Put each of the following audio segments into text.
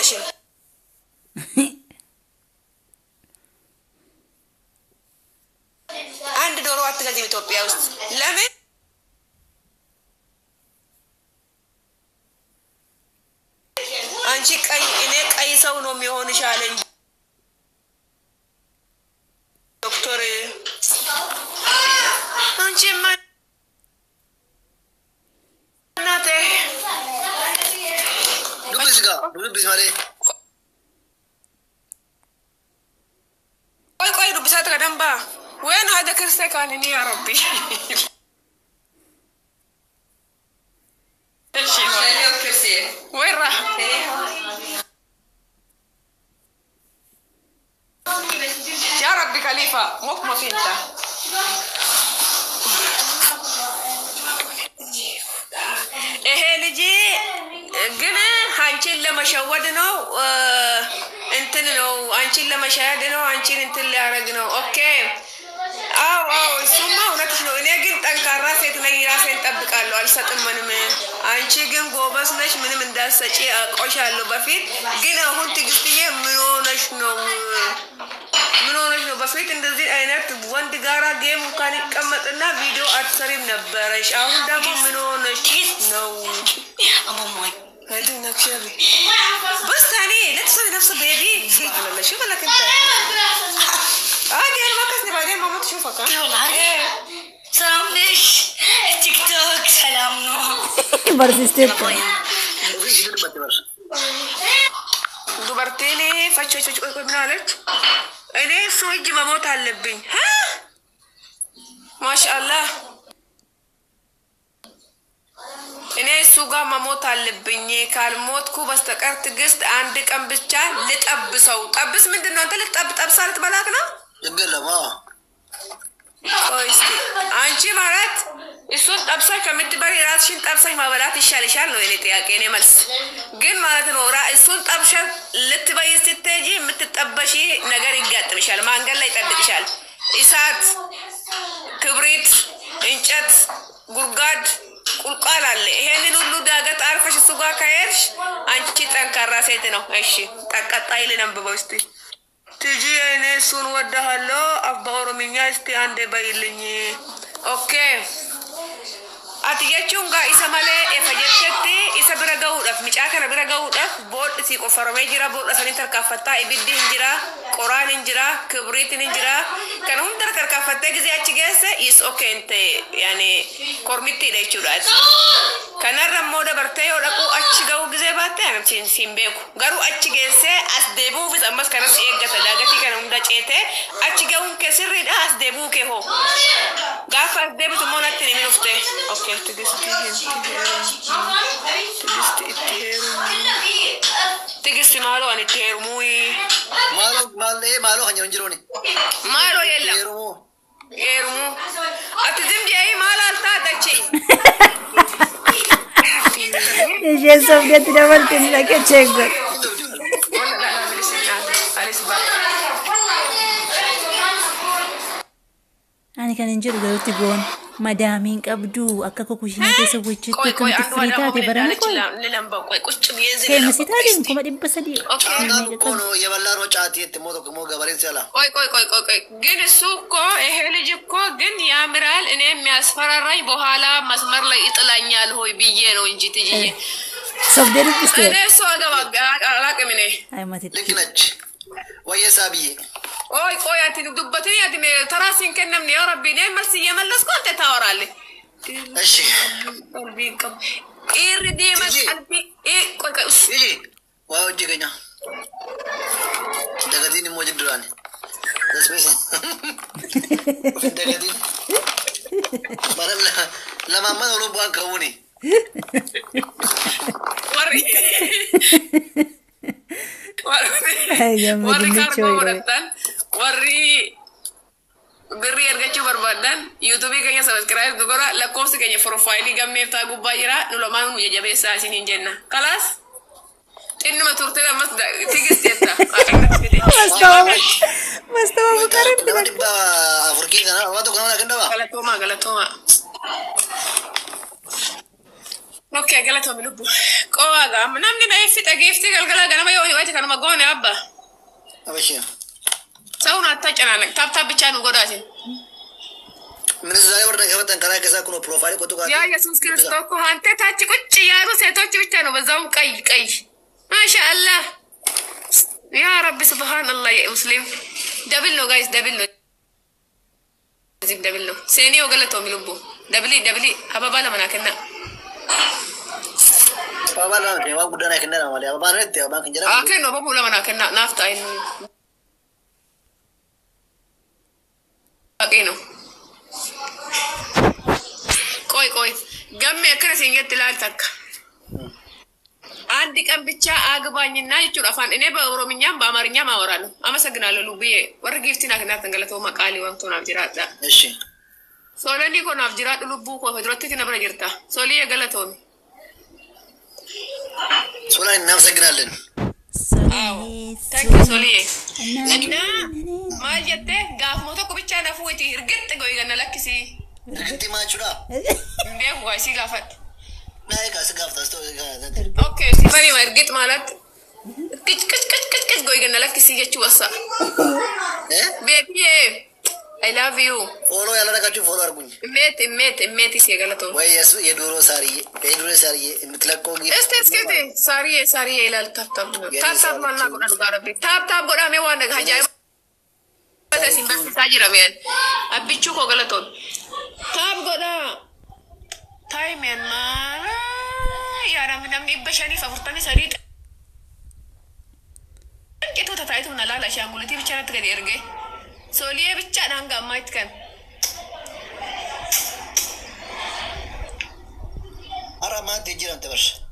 የለሽም አንድ ዶሮ አትገዚም ኢትዮጵያ ውስጥ ለምን አንቺ ቀይ እኔ ቀይ ሰው ነው የሚሆንሽ አለኝ ዶክተር አንቺ ማናተ ዱብስ ማለት ቆይ ዱብሳት ከደንባ وين هذا كرسي كان يا ربي وين راح يا ربي خليفة مو في انت ايه لجي قنا هانشين لما شودنا انتن لو هانشين لما شاهدنا هانشين انتن اللي عرقنا اوكي ثم هناك شنو እኔ ግን ጠንካራ ሴት ነኝ ራሴን ጠብቃለሁ አልሰጥም ምንም አንቺ ግን ጎበዝ ነሽ ምንም እንዳሰጪ አቆሻለሁ በፊት ግን አሁን ትግስትዬ ምን ሆነሽ ነው በፊት እንደዚህ አይነት ወንድ ጋራ ጌም እንኳን ይቀመጥና ቪዲዮ አትሰሪም ነበረሽ አሁን ደግሞ ምን ሆነሽ ነው አማማይ هذه نكشبي بس ثاني لا تسوي نفس بيبي والله شوف لك انت عادي انا ما كسني بعدين ماما تشوفك ها والله سلام ليش تيك توك سلام نو برسيستيك دوبرتيني فاتشو ابن عليك انا سويج مموت علبين ها ما شاء الله እኔ ሱጋ መሞት አለብኝ ካልሞትኩ በስተቀር ትግስት አንድ ቀን ብቻ ልጠብሰው ጠብስ ምንድነው አንተ ልጠብሳል ትበላክ ነው ይገለማ ቆይስቲ አንቺ ማለት እሱን ጠብሰሽ ከምትበሪ ራስሽን ጠብሰሽ ማበላት ይሻልሻል ነው የኔ ጥያቄ እኔ መልስ ግን ማለት ነው እሱን ጠብሰሽ ልትበይ ስትሄጂ የምትጠበሺ ነገር ይጋጥምሻል ማንገል ላይ ይጠብቅሻል እሳት ክብሪት እንጨት ጉርጋድ ቁልቋል አለ ይሄንን ሁሉ ዳገት አርፈሽ እሱ ጋር ከሄድሽ አንቺ ጠንካራ ሴት ነው እሺ ተቀጣይ ለነብበው እስቲ ትጂ እኔ እሱን ወደሃለሁ አባ ኦሮምኛ እስቲ አንዴ በይልኝ ኦኬ አትያቹን ጋር ኢሰማለ ኤፈጀቴቲ ኢሰብረጋው ዳፍ ሚጫከረ ብረጋው ዳፍ ቦድ ሲቆፈረመ ጅራ ቦድ ሰኒን ተርካፈታ ኢብዲ እንጅራ ቁርአን እንጅራ ክብሪት እንጅራ ከነሁን ተርካፈታ ጊዜ አጭገሰ ኢስ ኦኬ እንተ ያኔ ኮርሚቲ ለይቹዳት ከነረም ወደ በርተዮ ደቁ አጭገው ጊዜ ባታ ያምቺን ሲምቤኩ ጋሩ አጭገሰ አስደቡ ፍጽምስ ከነስ ኤገተ ዳገቲ ከነሁን ዳጨቴ አጭገውን ከስሪዳ አስደቡ ከሆ ጋፋ አስደቡ ተሞናት ነሚንፍቴ ኦኬ تجست مالو أنا تهرموي مالو هنيون جروني مالو يلا يرمو أتزم جاي مال ألتا دشي يا جسم قد نملت لك أشجع أنا كان نجرب قلت جون مدامين كبدو أكاكو كوشين كيسويتش تكون تفريتات براني كي مسيتاتي كم أدي بسدي أنا كونو يبلا روشاتي تموتو كمو غبرين سلا كوي جن السوكو إهلي جبكو جن يامرال إني مسفر الرأي بحالا مسمر لي إطلعني هو بيجينو إنجي تيجي صفدري كستير أنا سوادا على كمينه أي ما تدري لكنج ويا سابي كوي أنتي دبتني أنتي تراسين كنمني يا ربي نعم مرسي يملس كنت تورالي أشي قلبي كم إيردي ما قلبي كوي يجي واوجي كنا دعاتيني موجود دراني بس دعاتي برا لما ما نقول بان كوني وري وري كاربو ورتان وري بري أرجع بربادان يوتيوب كأني سبسكرايب دكورا لكم سكأني بروفايلي كم يفتح غوبايرا نلوما نوجي جابي ساسين إنجنا خلاص إنه ما تورته ما تيجي سيتا مستوى بكرة ده تبى أفريقيا كنا ما تقولنا كنا غلطوما اوكي قالتهم لبو قواغا منامني نايفي تاقيفتي قلقلا قنما يوهي ويتك انا مقوني ابا أبشي سونا تاجنانك تاب تاب بيشانو قداتين من الزاي ورنا كفتن كلا كذا كونو بروفايل كتو كاتي يا يسوس كريستوكو هانتي تاجي كتش يارو سيتوچ بيشانو بزاوم قي ما شاء الله يا رب سبحان الله يا مسلم دبلو جايز دبلو زيب دبلو سيني وقالتهم لبو دبلي أبا بالا مناكنا Apa lah ni? Wang budak nak kena nama dia. Apa ni? Tiap bang kenjaran. أكن أبا بالا مناكنا نافتا إنه أكينو كوي جمع كنا سينجت تلال تك عندك أم بتشا أجباني نايتشور أفان إني بأورومينيا بأمارينيا ما ورانو أما سجنا للوبيه ورجيفتنا كنا تنقلتوا مقالي وانتونا بجرات ده إيش؟ سولني كنا بجرات للوبو كوا فدرتي كنا برجرتا سولي يقلتون Soalnya enam segenalan. تانك سولي أنا ما جت قاف موتو كبيتشا نفوتي رجعت قوي قلنا لك سي Nanti macam mana? بيه هو سي قافت Naik kasih gaf tas tu. أوكي سي فاني ما رجعت مالت كش قوي قلنا لك سي جت وصا Eh? بيبي I love you Follow ya lah nak cuci follow argunya. ميت سي قالتو Wah yes, ye dulu sari, mitlah kau gitu. استسكتي ساري إلى تاب ما لنا كنا نقارب تاب قد أمي وانا هجاي بس سيمبس ساجرا مين أبي تشوكو غلطون تاب قد تايمين ما يا رامي نمني بشاني فورتاني ساريت كتو تتايتو نلا شامولتي بيشانا تكدي إرجع سوليه بيشانا هنگا ما يتكن Araman tijiran terus.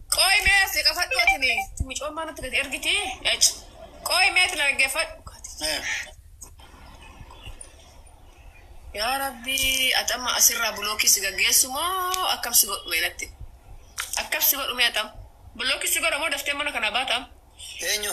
Koi mes di kafat kau tini, cumi cuma mana terjadi ergiti, koi mes lagi kafat. Ya Rabbi, atam asirra buloki sigaga semua akam sigot melati, akam sigot umiatam, buloki sigot amo daftar mana kana batam. Enyo.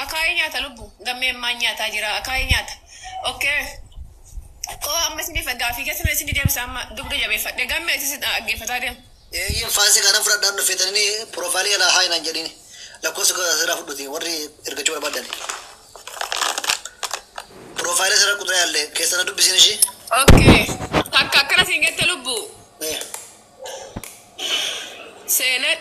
Akainya talubu, gamme manya tajira akainya. Okay. Kau amma sini fagga fi kasih sini dia bersama duk dia jabe fagga gamme sisi agge fatadem. Yang fase karena frad dan fitan ini profile ya lah hai nanti ini. Laku suka serap dulu ti, wari erga coba badan. Profile serap kuda yalle, kesana tu bisnis sih. Okay. Takka kana singe talubu. Senet.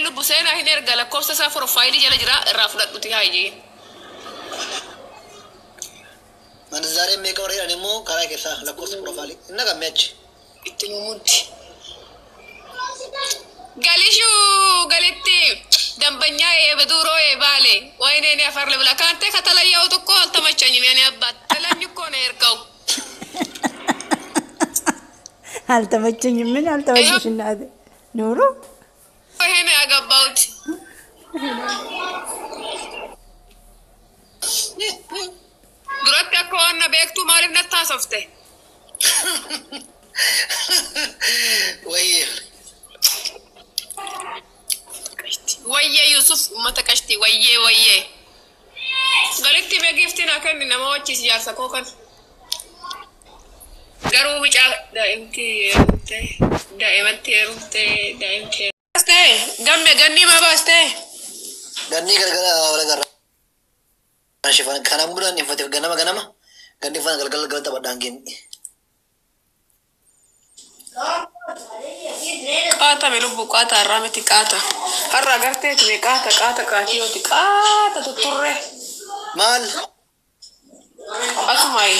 Lubu sena hiner gala kosta sa profile jala jira rafudat uti haji. Mana zare make orang ini mau kalah kesa, laku se profile. Inna kan match. Itu mudi. Galishu galitti dambanya beduro bale. Waine ne afar le belakante katala yau to ko alta machani mene abbat. Talanyu ko ne erkau. Alta machani mene alta machani nade. Nuru? Hene agabaut. Duratti akka waan na beektu maaliif natti haasofte? Wayyee Yusuf uummata qashti wayyee. Galitti beekiftiin akka inni nama wajjis jaarsa koo kan. Garuu bicaa daa'imatti heerumte. Gamme ganni ma baaste? Ganni gara-gara orang gara. Shifan kana bulan infatif ganama ganni fana galgal tabat dangin. Qaata melubbu qaata arrameti qaata harra gartee time qaata qaatiyoti qaata tutturre Mal. asumai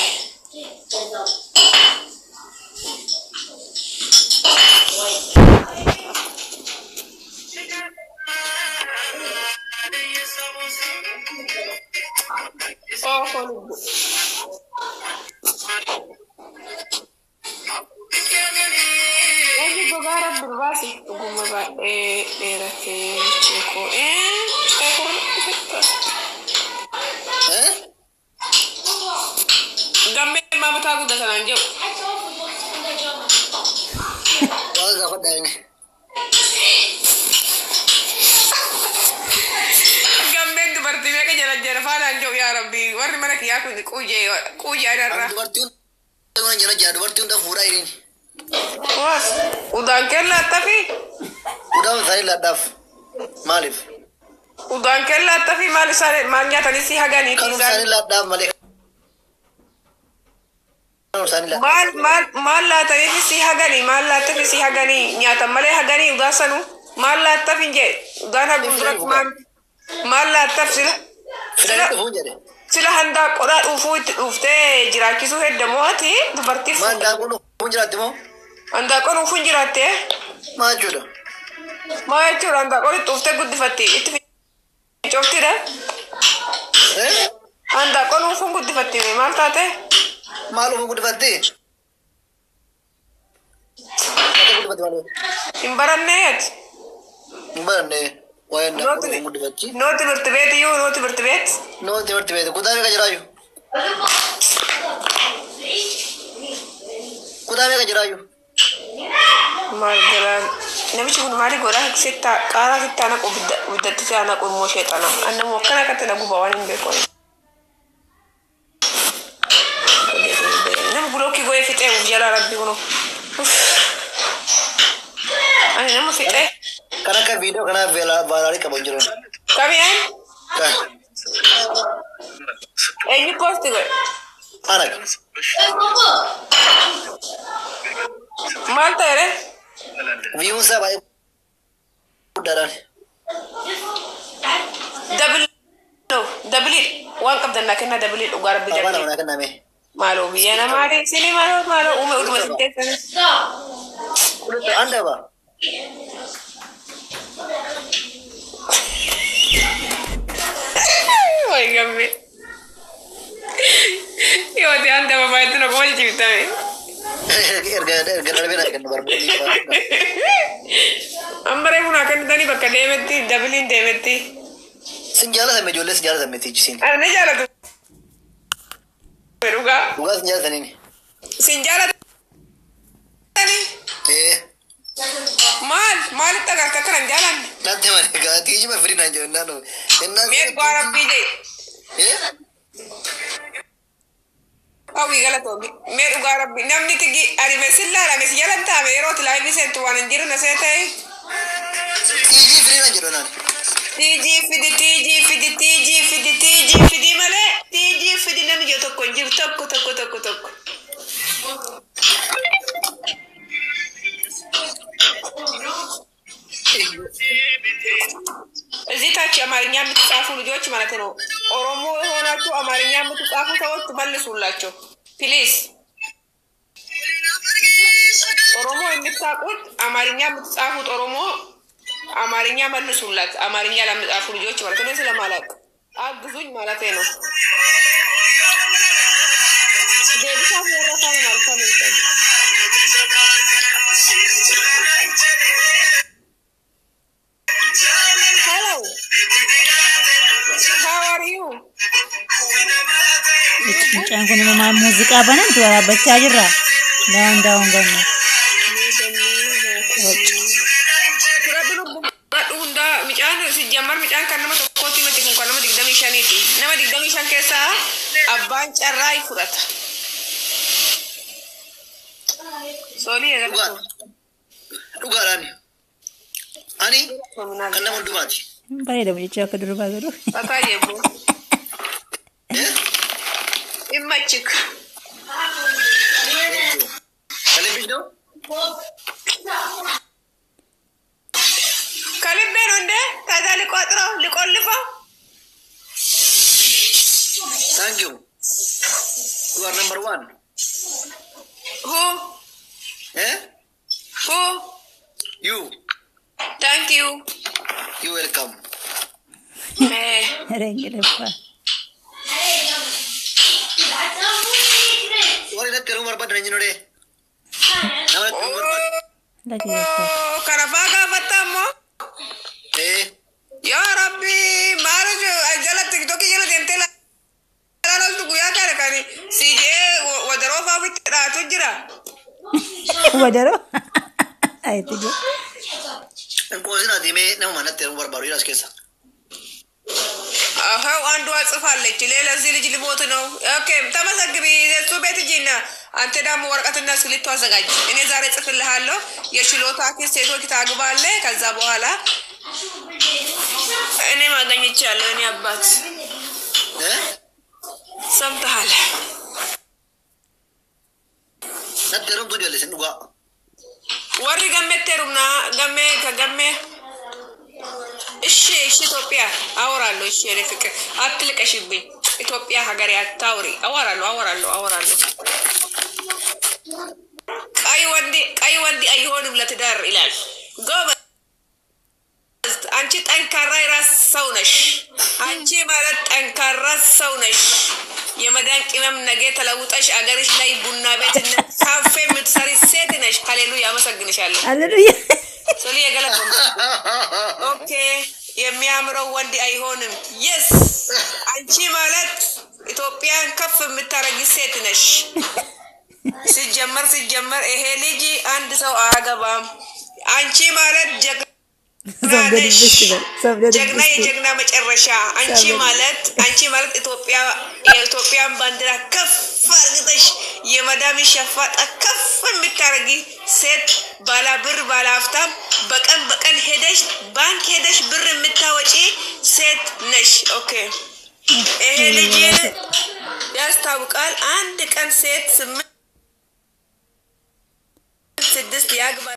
lubbu Egi gogara berbasi gumma ba derate ceko gamme mama tagu da sanan jew Wah gak ada ini. gamme dubarti me ka jara fana jew ya rabbi warri mana ki yakun kuje adarra Dubartiin udah fura ini. واس ودان كلا تفي Udaan isaanii laadhaaf maaliif? ودان كلا تفي مال سار مال نيا تنسي هجاني Kanuma isaanii laadhaaf malee kanuma isaanii laadhaaf. مال لا تنسي هجاني مال لا تنسي هجاني نيا تملي هجاني ودان سنو مال لا تفي جي ودان هجندرك مال لا تفصل Fidanii dhufuun jedhe. sila handa qoda ufte jiraachisu heddamooti dubartiif Maan daakuu dhufuun jiraatti moo? handa qon ufuun jiraatte Maa jechuudha? maa jechuudha handa qon itti ufte guddifatti itti fincoftidha handa qon ufuun guddifatti maal taate Maal dhufuun guddifattee? Maal guddifatti malee? hin baranneet Hin baranne waa'ee daakuu dhufuun guddifachi. nooti birtibeet iyyuu nooti birtibeet Nooti barti beete kutaa meeqa jiraayu? Kutaa meeqa jiraayu? maal galaan namichi kun maali godha sitta qaaraa sitta naqu biddatti si'a naqu immoo sheexana annamoo akkana akkatti na guba waan hin beekon nama bulookii go'ee fixee uf jalaa rabbi kuno ani nama fixee Kan akka viidiyoo kanaaf vaalaarii qaban jiran. kamiyaan eenyu poosti godhe Ana maal ta'e viiyuun isaa baay'ee guddaadhaan. dabili waan qabdannaa kennaa dabili dhugaa rabbi Afaan dabili amanaa kenname. maaloo biyya namaati sini maaloo uume uduma sitteessanis Andaba. Ay, gambe. Yoo ta'e anda baay'ee na kuma jibitame. Erga darbee na kennu barbaadu. Ammaree kun akka inni bakka deemetti dabiliin deemetti. Sin jaalatame ijoollee sin jaalatame tiijisiin. Ani jaalatu. Dhugaa. Dhugaa sin jaalataniini. Sin jaalatani. Maalitti agarta akka nan jaalanne. Natti malee gaa tiijima firii naan jedhu naannoo. Mee gwaa rabbii jee. Hawwii galatoomi. Mee dhugaa rabbii namni tigi arime sillaadha mesi jalan taame yeroo tilaayibii seentu waan hin jiru na see ta'e. Tiijii firii naan jedhu naan. Tiijii fidi malee tiijii fidi namni jiru tokko hin jiru tokko. እዚህ ታች አማርኛ የምትጻፉ ልጆች ማለት ነው ኦሮሞ የሆናችሁ አማርኛ የምትጻፉ ሰዎች መልሱላቸው ፕሊዝ። ኦሮሞ የምታውቁት አማርኛ የምትጻፉት ኦሮሞ አማርኛ መልሱላት። አማርኛ ለምትጻፉ ልጆች ማለት ነው ስለማላውቅ አግዙኝ ማለት ነው። ዴቢታ ወረፋ ማለት ነው። Hello. How are you? Mucaan kun nama muuziqaa banantu waraabachaa jirra. Daawun ganna. Midhaan sijjammar midhaan kan nama tokkotti miti kun kan nama 25ti. Nama 25 keessaa abbaan carraa fudhata. Soolii eegalatu. Dhugaadhaan. Ani kan nama hundumaati. Bareeda mucaa akka durbaa godhu. Bataa jeebu. Dhimma chik. Kalibbiidho? Kalibbeen hundee tajaajila liqooxiroo liqollifoo. Thank you. You are number one. Who? Who? You. Thank you. You welcome. Rengelefa. Wari na teru marba dranjino de. Nama teru marba. Lagi lefa. Karafaa gaafatammo. Ya Rabbi maal jala tiktoki jala deemtee laaltu guyyaa kana kan siijee wadaroo fa'aa ofitti dhaatu jira. Wadaroo? Ayitti jiru. Qoosina deemee nama mana teru barbaadu jira as keessa. አንዷ ጽፋለች ሌላ እዚህ ልጅ ልሞት ነው። ኦኬ ተመሰግቢ እሱ ቤት ሂጂና አንተ ደግሞ ወረቀትና እስክሪብቶ አዘጋጅ። እኔ ዛሬ ጽፍልሃለሁ። የችሎታ ኪስ ሴቶች ታግባለ። ከዛ በኋላ እኔ ማገኘቻለሁ። እኔ አባት ሰምተሃል? ነደሩም ትወጃለሽ እንኳ ወሪ ገመተሩና ገሜ እሺ ኢትዮጵያ አወራለሁ። እሺ እኔ ፍቅር አትልቀሽብኝ። ኢትዮጵያ ሀገር ያታውሪ አወራለሁ። ቀይ ወንድ አይሆንም ለትዳር ይላል። ጎበዝ አንቺ ጠንካራ የራስ ሰው ነሽ። አንቺ ማለት ጠንካራ ሰው ነሽ። የመዳን ቅመም ነገ ተለውጠሽ አገርሽ ላይ ቡና ቤትና ካፌ የምትሰሪ ሴት ነሽ። ሃሌሉያ አመሰግንሻለሁ። ሃሌሉያ ሶሊ የገለጥ ኦኬ። የሚያምረው ወንድ አይሆንም። የስ አንቺ ማለት ኢትዮጵያን ከፍ የምታረጊ ሴት ነሽ። ሲጀመር ይሄ ልጅ አንድ ሰው አያገባም። አንቺ ማለት ጀግና የጀግና መጨረሻ። አንቺ ማለት የኢትዮጵያን ባንዲራ ከፍ አርግተሽ የመዳም ሸፋጣ ከፍ የምታረጊ ሴት፣ ባለብር ባለሀብታም፣ በቀን ሄደሽ ባንክ ሄደሽ ብር የምታወጪ ሴት ነሽ። ኦኬ ይሄ ልጅ ያስታውቃል። አንድ ቀን ሴት 8 6 ያግባ